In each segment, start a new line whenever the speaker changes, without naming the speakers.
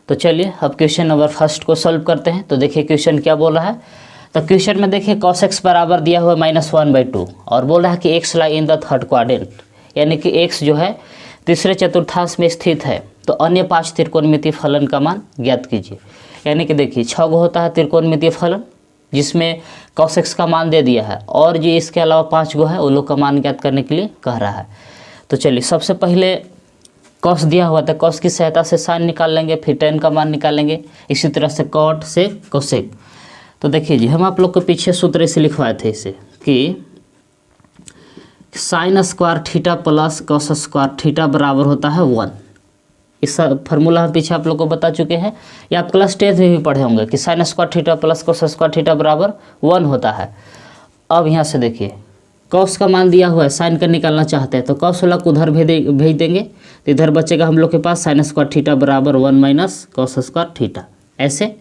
तो चलिए अब क्वेश्चन नंबर फर्स्ट को सॉल्व करते हैं। तो देखिए क्वेश्चन क्या बोल रहा है। तो क्वेश्चन में देखिए cos x बराबर दिया हुआ -1/2 और बोल रहा है कि x lie in the third quadrant, यानी कि x जो है तीसरे चतुर्थांश में स्थित है। तो अन्य 5 त्रिकोणमितीय फलन का मान ज्ञात कीजिए। यानी कि देखिए 6 गो होता है त्रिकोणमितीय फलन जिसमें cos x का मान दे दिया है और जो इसके अलावा 5 गो है वो लोग का मान ज्ञात करने के लिए कह रहा है। तो चलिए सबसे पहले cos दिया हुआ था, cos की सहायता से sin निकाल लेंगे, फिर tan का मान निकालेंगे, इसी तरह से cot से cosec। तो देखिए जी हम आप लोग को पीछे सूत्र इसे लिखवाए थे इसे कि sin square theta plus cos square theta बराबर होता है 1। इस फार्मूला हम पीछे आप लोग को बता चुके हैं, या आप क्लास 10 में भी पढ़े होंगे कि sin square theta plus cos square theta बराबर 1 होता है। अब यहाँ से देखिए cos का मान दिया हुआ है, sin का निकालना चाहते हैं तो cos वाला को उधर भेज देंगे, तो इधर बचेगा हम लोग के पास sin स्क्वायर थीटा बराबर 1 माइनस cos स्क्वायर थीटा ऐसे,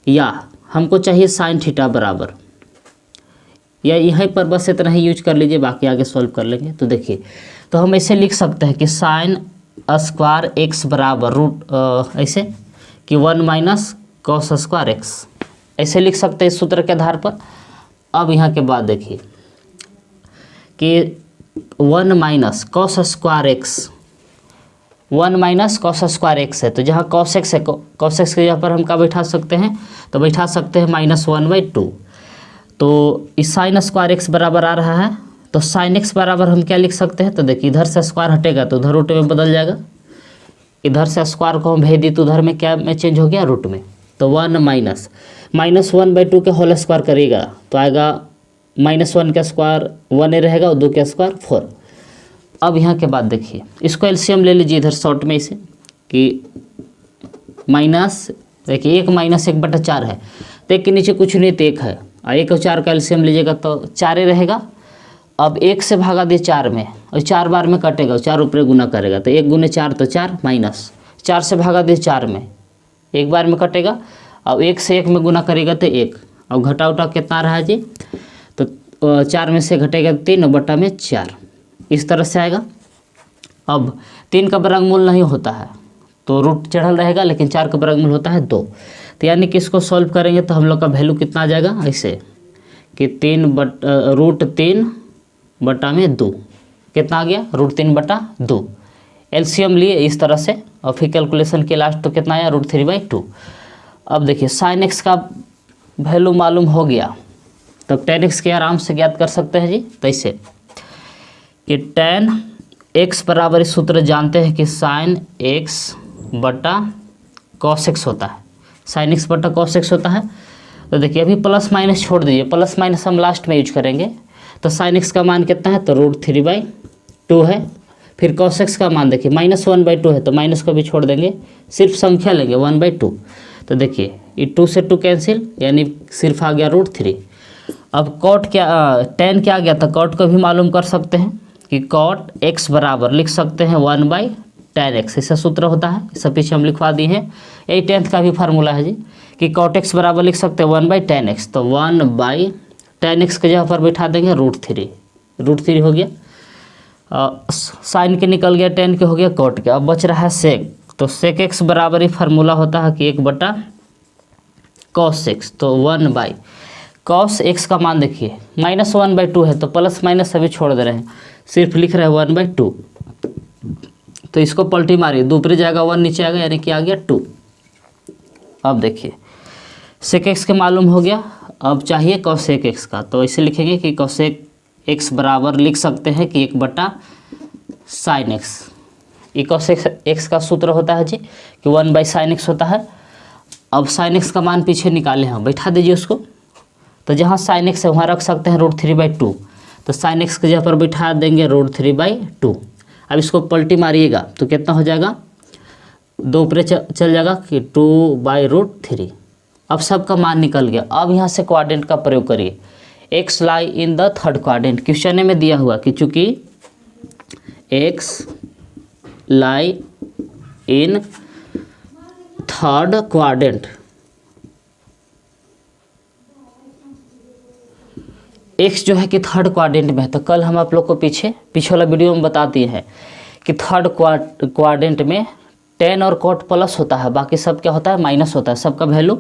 या हमको चाहिए sin थीटा बराबर, या यहीं पर बस इतना ही यूज कर लीजिए, बाकी आगे सॉल्व कर लेंगे। तो देखिए तो हम ऐसे लिख सकते हैं कि sin स्क्वायर x बराबर रूट ऐसे कि 1 माइनस cos स्क्वायर x, ऐसे लिख सकते हैं इस सूत्र के आधार पर। अब यहाँ के बाद देखिए कि 1 minus cos square x, 1 minus cos square x है, तो जहाँ cos x है cos x के यहाँ पर हम क्या बैठा सकते हैं, तो बैठा सकते हैं -1/2। तो इस sin स्क्वायर x बराबर आ रहा है, तो sin x बराबर हम क्या लिख सकते हैं, तो देखिए इधर से स्क्वायर हटेगा तो उधर रूट में बदल जाएगा, इधर से स्क्वायर को हम भेज दी तो उधर में क्या में चेंज हो गया, रूट में। तो 1 माइनस -1/2 के होल स्क्वायर करेगा तो आएगा -1 का स्क्वायर 1 रहेगा और 2 का स्क्वायर 4। अब यहाँ के बाद देखिए इसको एलसीएम ले लीजिए इधर शॉर्ट में इसे कि माइनस, देखिए 1 माइनस 1/4 है, तो 1 के नीचे कुछ नहीं तो 1 है, और 1 और 4 का एलसीएम लीजिएगा तो 4 रहेगा। अब 1 से भागा दिए 4 में और 4 बार में कटेगा, 4 ऊपर गुना करेगा तो 1 गुने 4 तो 4 माइनस 4 से भागा दिए 4 में 1 बार में कटेगा, अब 1 से 1 में गुना करेगा तो 1, अब घटा उठा कितना रहा जी, तो 4 में से घटेगा 3 और बटा में 4, इस तरह से आएगा। अब 3 का वर्गमूल नहीं होता है तो रूट चढ़ल रहेगा, लेकिन 4 का वर्गमूल होता है 2। तो यानी कि इसको सॉल्व करेंगे तो हम लोग का वैल्यू कितना आ जाएगा, ऐसे कि √3/2 कितना आ गया, √3/2। एलसीएम लिए इस तरह से और फिर कैलकुलेशन के लास्ट तो कितना आया, √3/2। अब देखिए sin x का वैल्यू मालूम हो गया, तब tan x के आराम से ज्ञात कर सकते हैं जी। तो ऐसे कि tan x बराबर इस सूत्र जानते हैं कि sin x बटा cos x होता है, sin x बटा cos x होता है। तो देखिए अभी प्लस माइनस छोड़ दीजिए, प्लस माइनस हम लास्ट में यूज करेंगे। तो sin x का मान कितना है, तो √3/2 है। फिर cos x का मान देखिए -1/2 है, तो माइनस को भी छोड़ देंगे, सिर्फ संख्या लेंगे 1/2। तो देखिए ये 2 से 2 कैंसिल, यानी सिर्फ आ गया √3। अब cot क्या tan क्या आ गया था, cot को भी मालूम कर सकते हैं कि cot x बराबर लिख सकते हैं 1/tan x, ऐसा सूत्र होता है, सब पीछे हम लिखवा दिए हैं। यही 10th का भी फार्मूला है जी कि cot x बराबर लिख सकते हैं 1/tan x, तो 1/tan x के जगह पर बैठा देंगे √3 हो गया। साइन के निकल गया, tan के हो गया cot के, अब बच रहा है sec। तो sec x बराबर ही फार्मूला होता है कि 1/cos x, तो 1/cos x का मान देखिए -1/2 है, तो प्लस माइनस सभी छोड़ दे रहे हैं, सिर्फ लिख रहे हैं 1/2। तो इसको पलटी मारिए, 2 ऊपर जाएगा 1 नीचे आएगा, यानी कि आ गया 2। अब देखिए sec x के मालूम हो गया, अब चाहिए cosec x का, तो ऐसे लिखेंगे कि cosec x बराबर लिख सकते हैं कि 1/sin x। ये cosec x का सूत्र होता है जी कि 1/sin x होता है। अब sin x का मान पीछे निकाले हैं, बैठा दीजिए उसको, तो जहाँ sin x है वहाँ रख सकते हैं √3/2, तो sin x की जगह पर बैठा देंगे √3/2। अब इसको पलटी मारिएगा तो कितना हो जाएगा, 2 ऊपर चल जाएगा कि 2/√3। अब सबका मान निकल गया। अब यहाँ से क्वाड्रेंट का प्रयोग करिए, x lie in the third quadrant. Question में दिया हुआ कि चूंकि x lie in third quadrant, x जो है कि थर्ड क्वाड्रेंट में है, तो कल हम आप लोग को पीछे वाला वीडियो में बता दिए हैं कि थर्ड क्वाड्रेंट में टेन और कॉट प्लस होता है, बाकी सब क्या होता है माइनस होता है, सबका वैल्यू,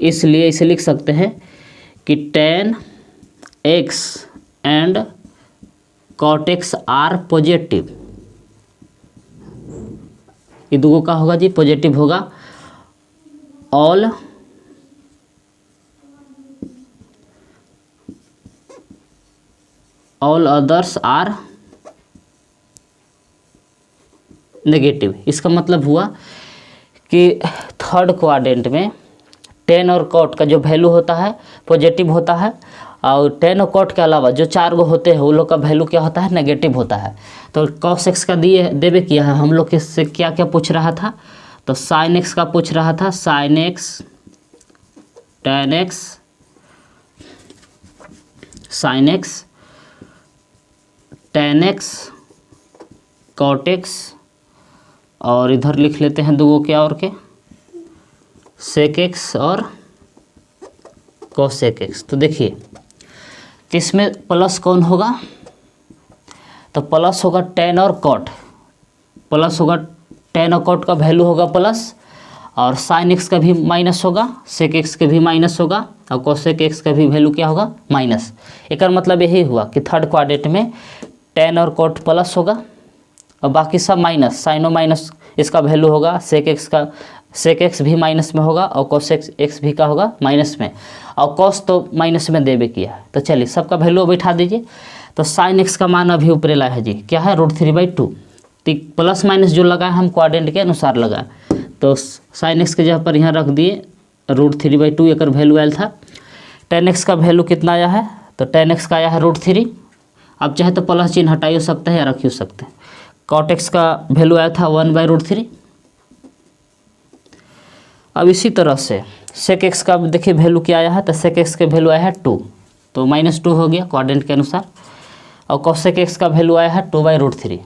इसलिए इसे लिख सकते हैं कि tan x and cot x are positive. ये दो का होगा जी पॉजिटिव होगा। All others are negative. इसका मतलब हुआ कि थर्ड क्वाड्रेंट में टेन और कॉट का जो वैल्यू होता है पॉजिटिव होता है, और टेन और कॉट के अलावा जो 4 गो होते हैं वो लोग का वैल्यू क्या होता है नेगेटिव होता है। तो कॉस एक्स का देवे किया है हम लोग के से क्या क्या पूछ रहा था, तो साइन एक्स का पूछ रहा था, sine x, tan x, sine x, tan x, cot x, और इधर लिख लेते हैं दो क्या और के सेक एक्स और कोसेक एक्स। तो देखिए इसमें प्लस कौन होगा, तो प्लस होगा टेन और कॉट, प्लस होगा टेन और कॉट का वैल्यू होगा प्लस, और साइन एक्स का भी माइनस होगा, सेक एक्स का भी माइनस होगा, और कोसेक एक्स का भी वैल्यू क्या होगा माइनस। एक मतलब यही हुआ कि थर्ड क्वाड्रेंट में टेन और कॉट प्लस होगा और बाकी सब माइनस, साइनो माइनस इसका वैल्यू होगा, सेक एक्स भी माइनस में होगा और कोसेक एक्स भी का होगा माइनस में, और कॉस तो माइनस में देवे किया है। तो चलिए सबका वैल्यू बैठा दीजिए। तो साइन एक्स का मान अभी ऊपर लाया है जी, क्या है √3/2। तो प्लस माइनस जो लगा है हम क्वाड्रेंट के अनुसार लगा, तो साइन एक्स के जगह पर यहाँ रख दिए √3/2 एक वैल्यू आया था। टेन एक्स का वैल्यू कितना आया है, तो टेन एक्स का आया है √3। अब चाहे तो प्लस चिन्ह हटा सकते हैं या रख सकते हैं। कॉट एक्स का वैल्यू आया था 1/√3। अब इसी तरह से सेक एक्स का देखिए वैल्यू क्या आया है, तो सेक एक्स के वैल्यू आया है 2, तो -2 हो गया क्वाड्रेंट के अनुसार। और कोसेक एक्स का वैल्यू आया है 2/√3,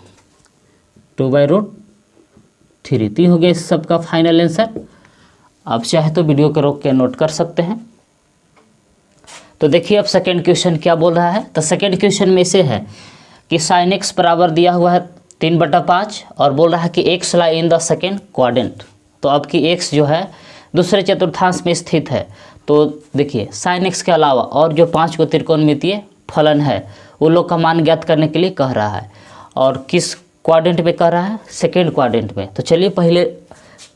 2/√3। तो हो गया इस सब का फाइनल आंसर। आप चाहे तो वीडियो को रोक के नोट कर सकते हैं। तो देखिए अब सेकेंड क्वेश्चन क्या बोल रहा है, तो सेकेंड क्वेश्चन में से है कि साइन एक्स बराबर दिया हुआ है 3/5 और बोल रहा है कि x lie in the second quadrant. तो अब की एक्स जो है दूसरे चतुर्थांश में स्थित है। तो देखिए साइन एक्स के अलावा और जो 5 को त्रिकोणमितीय फलन है वो लोग का मान ज्ञात करने के लिए कह रहा है, और किस क्वाड्रेंट में कह रहा है, सेकेंड क्वाड्रेंट में। तो चलिए पहले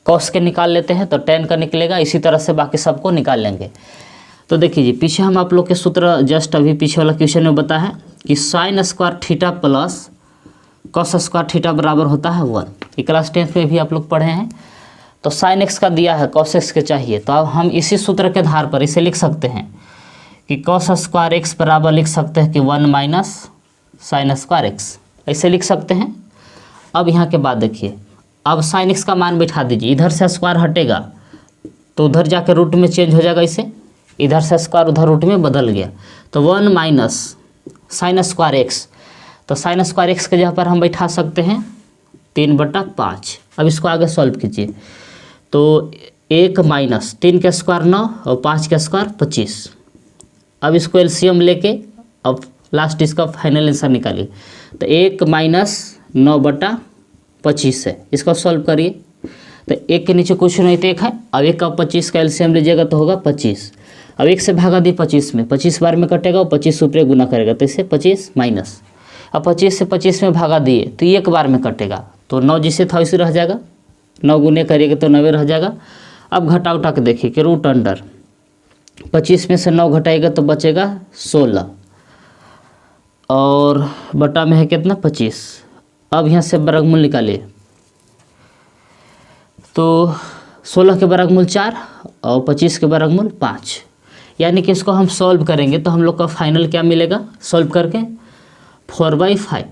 कॉस के निकाल लेते हैं, तो टेन का निकलेगा, इसी तरह से बाकी सबको निकाल लेंगे। तो देखिए जी पीछे हम आप लोग के सूत्र जस्ट अभी पीछे वाला क्वेश्चन में बताया है कि sine square theta plus cos square theta बराबर होता है 1। ये क्लास 10 में भी आप लोग पढ़े हैं। तो साइन एक्स का दिया है, कॉस एक्स के चाहिए, तो अब हम इसी सूत्र के आधार पर इसे लिख सकते हैं कि कॉस स्क्वायर एक्स बराबर लिख सकते हैं कि 1 - साइन स्क्वायर एक्स, ऐसे लिख सकते हैं। अब यहाँ के बाद देखिए अब साइन एक्स का मान बैठा दीजिए, इधर से स्क्वायर हटेगा तो उधर जाकर रूट में चेंज हो जाएगा, इसे इधर से स्क्वायर उधर रूट में बदल गया, तो 1 - साइन स्क्वायर एक्स। तो साइन स्क्वायर एक्स के जगह पर हम बैठा सकते हैं 3/5। अब इसको आगे सॉल्व कीजिए, तो 1 - 3 का स्क्वायर 9 और 5 का स्क्वायर 25। अब इसको एलसीएम लेके अब लास्ट इसका फाइनल आंसर निकालिए। तो 1 - 9/25 है, इसको सॉल्व करिए। तो 1 के नीचे कुछ नहीं तो 1 है, अब 1 का 25 का एलसीएम लीजिएगा तो होगा 25। अब 1 से भागा दी 25 में, 25 बार में कटेगा और 25 ऊपर गुना करेगा, तो इसे 25 माइनस। अब 25 से 25 में भागा दिए तो 1 बार में कटेगा, तो 9 जिसे था वैसे रह जाएगा, 9 गुने करिएगा तो 9 रह जाएगा। अब घटा उठा के देखिए कि रूट अंडर 25 में से 9 घटाएगा तो बचेगा 16, और बटा में है कितना 25। अब यहाँ से वर्गमूल निकालिए, तो 16 के वर्गमूल 4 और 25 के वर्गमूल 5, यानी कि इसको हम सॉल्व करेंगे तो हम लोग का फाइनल क्या मिलेगा सॉल्व करके 4/5,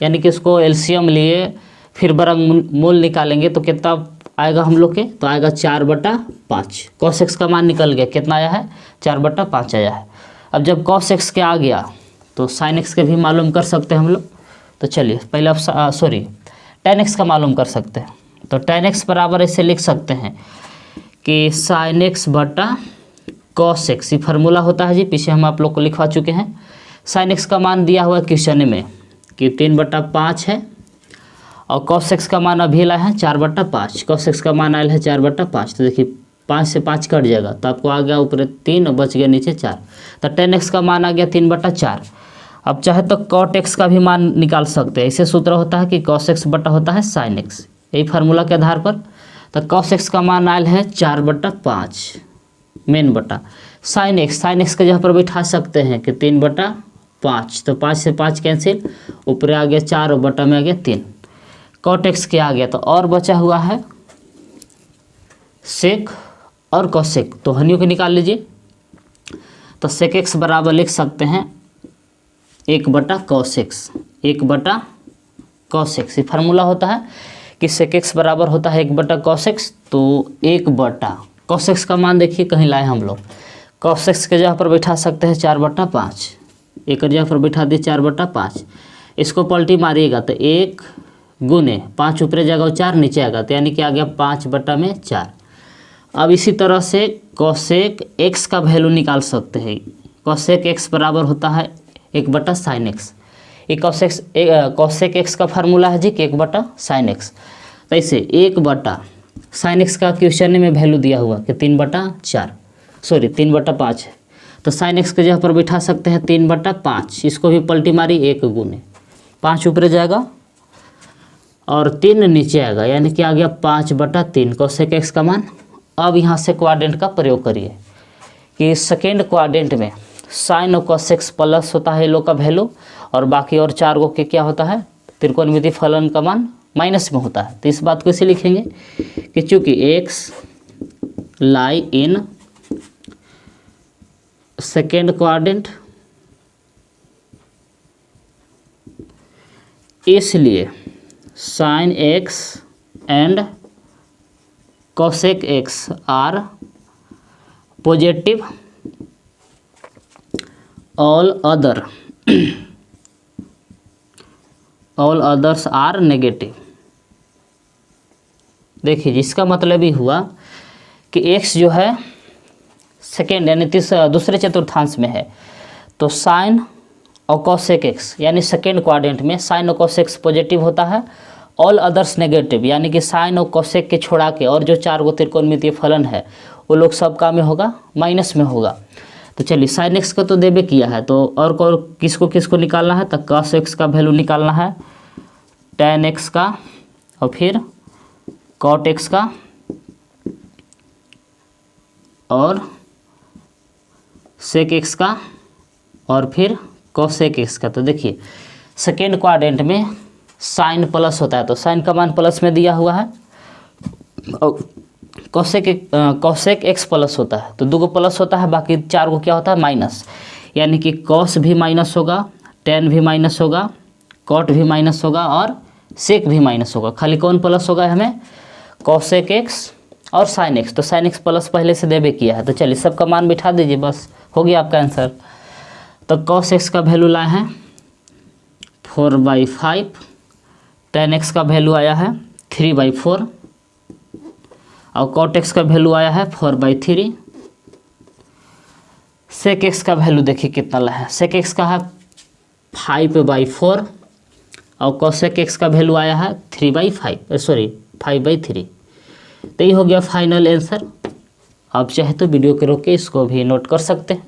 यानी कि इसको एलसीएम लिए फिर वर्गमूल निकालेंगे तो कितना आएगा हम लोग के, तो आएगा 4/5। कॉस एक्स का मान निकल गया, कितना आया है 4/5 आया है। अब जब कॉस एक्स के आ गया तो साइन एक्स के भी मालूम कर सकते हैं हम लोग। तो चलिए पहले अब टेन एक्स का मालूम कर सकते हैं। तो टेन एक्स बराबर ऐसे लिख सकते हैं कि साइन एक्स बटा कॉस एक्स, ये फार्मूला होता है जी, पीछे हम आप लोग को लिखवा चुके हैं। साइन एक्स का मान दिया हुआ है क्वेश्चन में कि 3/5 है, और cos x का मान अभी लाए हैं 4/5, cos x का मान आया है 4/5। तो देखिए 5 से 5 कट जाएगा तो आपको आ गया ऊपर 3 और बच गया नीचे 4। तो tan x का मान आ गया 3/4। अब चाहे तो cot x का भी मान निकाल सकते हैं। इसे सूत्र होता है कि cos x बटा होता है sin x, यही फार्मूला के आधार पर। तो cos x का मान आयल है 4/5 मेन बटा sin x के जगह पर बैठा सकते हैं कि 3/5। तो 5 से 5 कैंसिल, ऊपर आ गया 4 और बटा में आ गया 3। cot x के आ गया तो और बचा हुआ है sec और cosec, तो हनियों को निकाल लीजिए। तो sec x बराबर लिख सकते हैं 1/cos x, 1/cos x। ये फार्मूला होता है कि sec x बराबर होता है 1/cos x। तो 1/cos x का मान देखिए कहीं लाए हम लोग, cos x के जगह पर बैठा सकते हैं 4/5, एक जगह पर बैठा दिए 4/5। इसको पलटी मारिएगा तो 1 गुने 5 ऊपर जाएगा और 4 नीचे आएगा, तो यानी कि आ गया 5/4। अब इसी तरह से cosec x का वैल्यू निकाल सकते हैं। cosec x बराबर होता है 1/sin x। ये cosec x का फार्मूला है जी कि 1/sin x। तो इसे 1/sin x का क्वेश्चन में वैल्यू दिया हुआ कि 3/5 है। तो sin x के जगह पर बैठा सकते हैं 3/5। इसको भी पलटी मारी, 1 गुने 5 ऊपर जाएगा और 3 नीचे आएगा, यानी कि आ गया 5/3 cosec x का मान। अब यहाँ से क्वाड्रेंट का प्रयोग करिए कि सेकेंड क्वाड्रेंट में साइन और cos x प्लस होता है लोग का वैल्यू, और बाकी और 4 गो के क्या होता है त्रिकोणमितीय फलन का मान माइनस में होता है। तो इस बात को इसे लिखेंगे कि चूंकि x lie in second quadrant, इसलिए sine x and cosec x are positive, all others are negative. देखिए जिसका मतलब ही हुआ कि x जो है सेकेंड यानी दूसरे चतुर्थांश में है, तो साइन और cosec x यानी सेकेंड क्वाड्रेंट में साइन और cos x पॉजिटिव होता है, ऑल अदर्स नेगेटिव यानी कि साइन और cosec के छोड़ा के और जो 4 गो त्रिकोणमितीय फलन है वो लोग सबका में होगा माइनस में होगा। तो चलिए sin x का तो देबे किया है, तो और किसको किसको निकालना है, तो cos x का वैल्यू निकालना है, tan x का और फिर cot x का और sec x का और फिर cosec x का। तो देखिए सेकेंड क्वाड्रेंट में साइन प्लस होता है तो साइन का मान प्लस में दिया हुआ है, और cosec x प्लस होता है तो 2 गो प्लस होता है, बाकी 4 गो क्या होता है माइनस, यानी कि cos भी माइनस होगा, tan भी माइनस होगा, cot भी माइनस होगा और sec भी माइनस होगा। खाली कौन प्लस होगा हमें, cosec x और sin x। तो sin x प्लस पहले से देबे किया है, तो चलिए सबका मान बिठा दीजिए, बस हो गया आपका आंसर। तो cos x का वैल्यू लाए हैं 4/5, tan x का वैल्यू आया है 3/4 और cot x का वैल्यू आया है 4/3। sec x का वैल्यू देखिए कितना ला है, sec x का है 5/4 और cosec x का वैल्यू आया है 5/3। तो ये हो गया फाइनल आंसर। आप चाहे तो वीडियो के रोक के इसको भी नोट कर सकते हैं।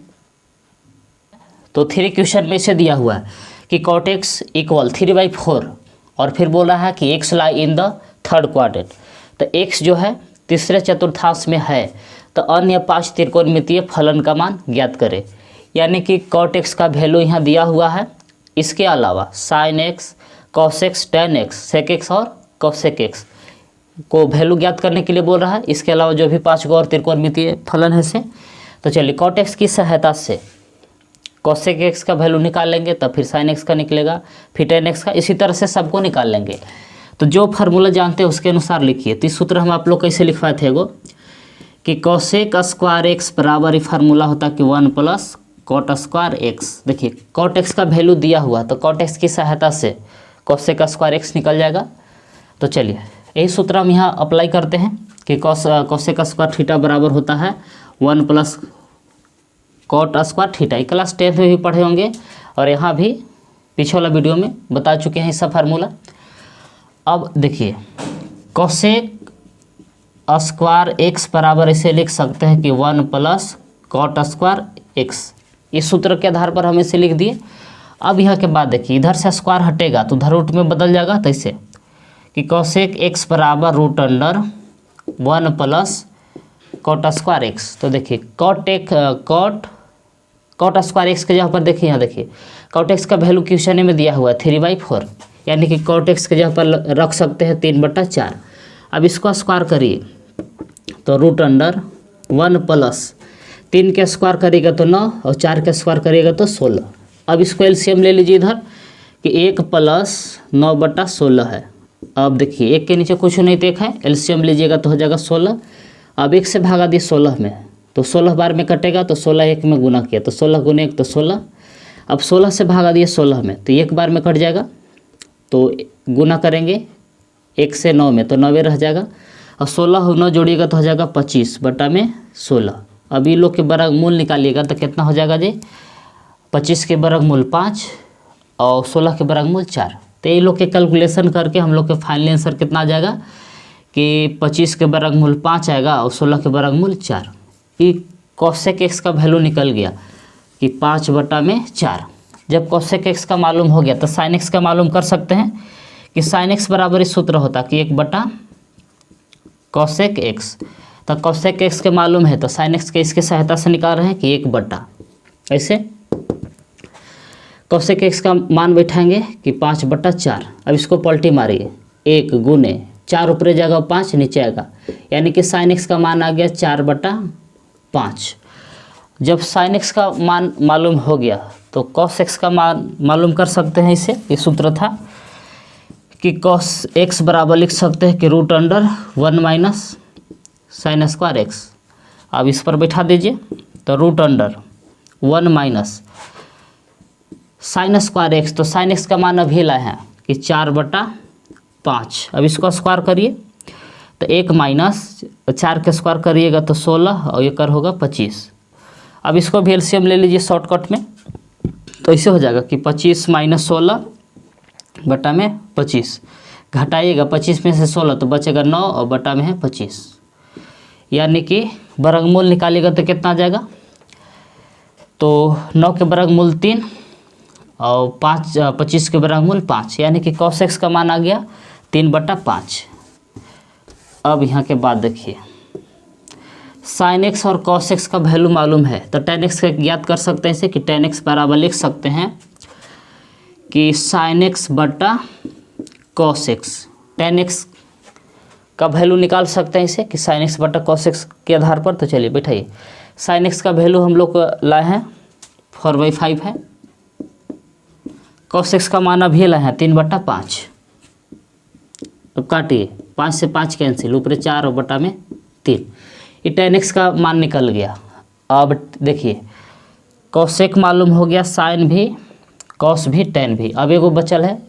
तो 3 क्वेश्चन में से दिया हुआ है कि cot x इक्वल 3/4 और फिर बोल रहा है कि x lie in the third quadrant. तो x जो है तीसरे चतुर्थांश में है, तो अन्य 5 त्रिकोणमितीय फलन का मान ज्ञात करें। यानी कि cot x का वैल्यू यहाँ दिया हुआ है, इसके अलावा sin x, cos x, tan x, sec x और cosec x को वैल्यू ज्ञात करने के लिए बोल रहा है। इसके अलावा जो भी 5 गो और त्रिकोणमितीय फलन है से, तो चलिए cot x की सहायता से cosec x का वैल्यू निकाल लेंगे, तब फिर sin x का निकलेगा, फिर tan x का, इसी तरह से सबको निकाल लेंगे। तो जो फार्मूला जानते हैं उसके अनुसार लिखिए। तो इस सूत्र हम आप लोग कैसे लिखवाए थे एगो कि cosec स्क्वायर x बराबर ही फार्मूला होता कि 1 + cot स्क्वायर x। देखिए cot x का वैल्यू दिया हुआ, तो cot x की सहायता से cosec स्क्वायर x निकल जाएगा। तो चलिए यही सूत्र हम यहाँ अप्लाई करते हैं कि cosec स्क्वायर थीटा बराबर होता है 1 + cot स्क्वायर थीटा। ये क्लास 10 में भी पढ़े होंगे और यहाँ भी पीछे वाला वीडियो में बता चुके हैं इसका फार्मूला। अब देखिए कोसेक स्क्वायर एक्स बराबर इसे लिख सकते हैं कि 1 प्लस कॉट स्क्वायर एक्स। इस सूत्र के आधार पर हम इसे लिख दिए। अब यहाँ के बाद देखिए इधर से स्क्वायर हटेगा तो उधर रूट में बदल जाएगा, तो इसे कि कोसेक एक्स बराबर root under 1 plus cot square x. तो देखिए कॉट स्क्वायर एक्स के जगह पर देखिए, यहाँ देखिए कॉट एक्स का वैल्यू क्वेश्चन में दिया हुआ है 3/4, यानी कि कॉट एक्स के जगह पर रख सकते हैं 3/4। अब इसको स्क्वायर करिए तो रूट अंडर 1 प्लस 3 के स्क्वायर करिएगा तो 9 और 4 के स्क्वायर करिएगा तो 16। अब इसको एलसीएम ले लीजिए इधर कि 1 प्लस 9/16 है। अब देखिए 1 के नीचे कुछ नहीं देखा है, एलसीएम लीजिएगा तो हो जाएगा 16। अब 1 से भागा दिए 16 में, तो 16 बार में कटेगा, तो 16 1 में गुना किया तो 16 गुने 1 तो 16। अब 16 से भागा दिए 16 में, तो 1 बार में कट जाएगा, तो गुना करेंगे 1 से 9 में तो 9 रह जाएगा, और 16 9 जोड़िएगा तो हो जाएगा 25/16। अब ये लोग के वर्गमूल निकालिएगा तो कितना हो जाएगा जी, 25 के वर्गमूल 5 और 16 के वर्गमूल 4। तो ये लोग के कैलकुलेशन करके हम लोग के फाइनल आंसर कितना आ जाएगा कि 25 के वर्गमूल 5 आएगा और 16 के वर्गमूल 4। ये कोसेक एक्स का वैल्यू निकल गया कि 5/4। जब कोसेक एक्स का मालूम हो गया तो साइन एक्स का मालूम कर सकते हैं कि साइन एक्स बराबर इस सूत्र होता कि 1/कोसेक एक्स। तो कोसेक एक्स के मालूम है तो साइन एक्स के इसके सहायता से निकाल रहे हैं कि 1/, ऐसे कोसेक एक्स का मान बैठाएंगे कि 5/4। अब इसको पलटी मारिए, 1 गुने 4 ऊपर जाएगा 5 नीचे आएगा, यानी कि साइन एक्स का मान आ गया 4/5। जब साइन एक्स का मान मालूम हो गया तो कॉस एक्स का मान मालूम कर सकते हैं। इसे ये सूत्र था कि कॉस एक्स बराबर लिख सकते हैं कि root under 1 minus sine square x. अब इस पर बैठा दीजिए तो root under 1 minus sine square x. तो साइन एक्स का मान अभी लाए हैं कि 4/5। अब इसको स्क्वायर करिए तो 1 माइनस 4 के स्क्वायर करिएगा तो 16 और ये कर होगा 25। अब इसको भी एलसीएम ले लीजिए शॉर्टकट में, तो ऐसे हो जाएगा कि 25 माइनस 16/25। घटाइएगा 25 में से 16 तो बचेगा 9 और बटा में है 25, यानी कि वर्गमूल निकालिएगा तो कितना आ जाएगा, तो 9 के वर्गमूल 3 और 25 के वर्गमूल 5, यानी कि कॉस एक्स का मान आ गया 3/5। अब यहाँ के बाद देखिए साइन एक्स और कॉस एक्स का वैल्यू मालूम है तो टेन एक्स का ज्ञात कर सकते हैं इसे कि टेन एक्स बराबर लिख सकते हैं कि साइन एक्स बटा कॉस एक्स। टेन एक्स का वैल्यू निकाल सकते हैं इसे कि साइन एक्स बटा कॉस एक्स के आधार पर। तो चलिए बैठाइए, साइन एक्स का वैल्यू हम लोग लाए हैं 4/5 है, कॉस एक्स का मान अभी लाए हैं 3/5। अब काटिए, 5 से 5 कैंसिल, ऊपर 4 और बटा में 3, ये टेन एक्स का मान निकल गया। अब देखिए कॉसेक मालूम हो गया, साइन भी, कॉस भी, टेन भी। अब एगो बचल है,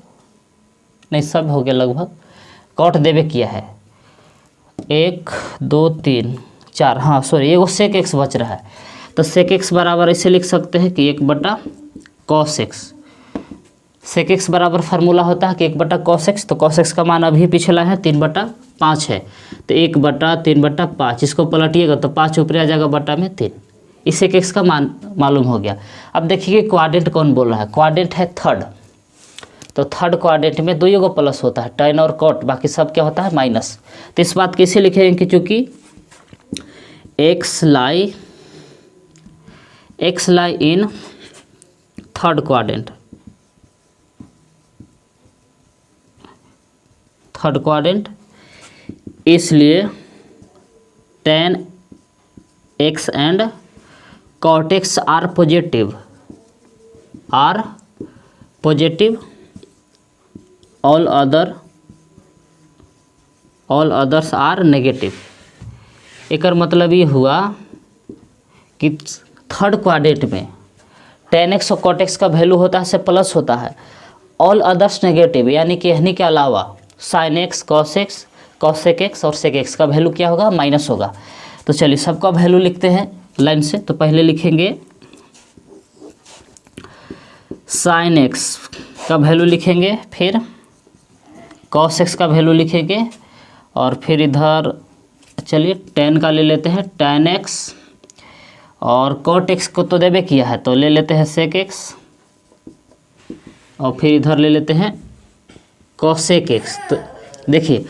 नहीं सब हो गया लगभग, कॉट देवे किया है 1 2 3 4, हाँ सॉरी एगो सेक एक्स बच रहा है। तो सेक एक्स बराबर ऐसे लिख सकते हैं कि 1/कॉस एक्स। सेक एक्स बराबर फार्मूला होता है कि 1/कॉस एक्स। तो कॉस एक्स का मान अभी पिछला है 3/5 है, तो 1/3/5 इसको पलटिएगा तो 5 ऊपर आ जाएगा बटा में 3। इस सेक एक्स का मान मालूम हो गया। अब देखिए क्वाड्रेंट कौन बोल रहा है, क्वाड्रेंट है थर्ड। तो थर्ड क्वाड्रेंट में 2 को प्लस होता है, टेन और कॉट, बाकी सब क्या होता है माइनस। तो इस बात कैसे लिखेंगे कि चूँकि x lie in third quadrant, इसलिए tan x and cot x are positive, all others are negative. एकर मतलब ये हुआ कि थर्ड क्वाड्रेंट में tan x और cot x का वैल्यू होता है से प्लस होता है, ऑल अदर्स नेगेटिव, यानी कि यहनी के अलावा sine x, cos x, cosec x और सेक एक्स का वैल्यू क्या होगा, माइनस होगा। तो चलिए सबका वैल्यू लिखते हैं लाइन से। तो पहले लिखेंगे साइन एक्स का वैल्यू लिखेंगे, फिर कॉस एक्स का वैल्यू लिखेंगे और फिर इधर चलिए tan का ले लेते हैं tan x और cot x को तो देवे किया है तो ले लेते हैं sec x और फिर इधर ले लेते हैं cosec x। तो देखिए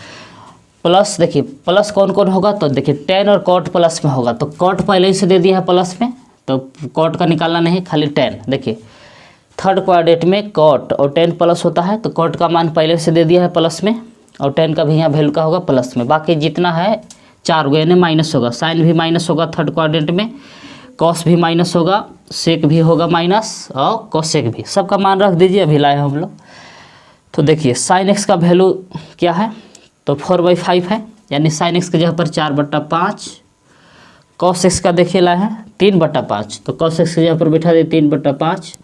प्लस, देखिए प्लस कौन कौन होगा तो देखिए tan और cot प्लस में होगा तो cot पहले ही से दे दिया है प्लस में तो cot का निकालना नहीं, खाली tan। देखिए थर्ड क्वाड्रेंट में cot और tan प्लस होता है तो cot का मान पहले से दे दिया है प्लस में और tan का भी यहाँ वैल्यू का होगा प्लस में। बाकी जितना है 4 गो यानी माइनस होगा, साइन भी माइनस होगा थर्ड क्वाड्रेंट में, कॉस भी माइनस होगा, सेक भी होगा माइनस और कोसेक भी, सबका मान रख दीजिए अभी लाए हम लोग। तो देखिए साइन एक्स का वैल्यू क्या है तो 4/5 है यानी साइन एक्स की जगह पर 4/5, कॉस एक्स का देखिए लाए हैं 3/5 तो कॉस एक्स की जगह पर बैठा दिए 3/5,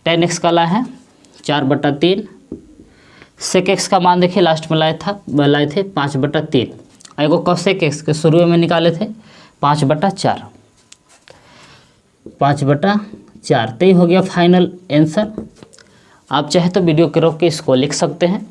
tan एक्स का लाए हैं 4/3, सेक एक्स का मान देखिए लास्ट में लाए थे 5/3, एगो कोसेक एक्स के शुरू में निकाले थे 5/4, 5/4। तो ये हो गया फाइनल आंसर। आप चाहे तो वीडियो के रोक के इसको लिख सकते हैं।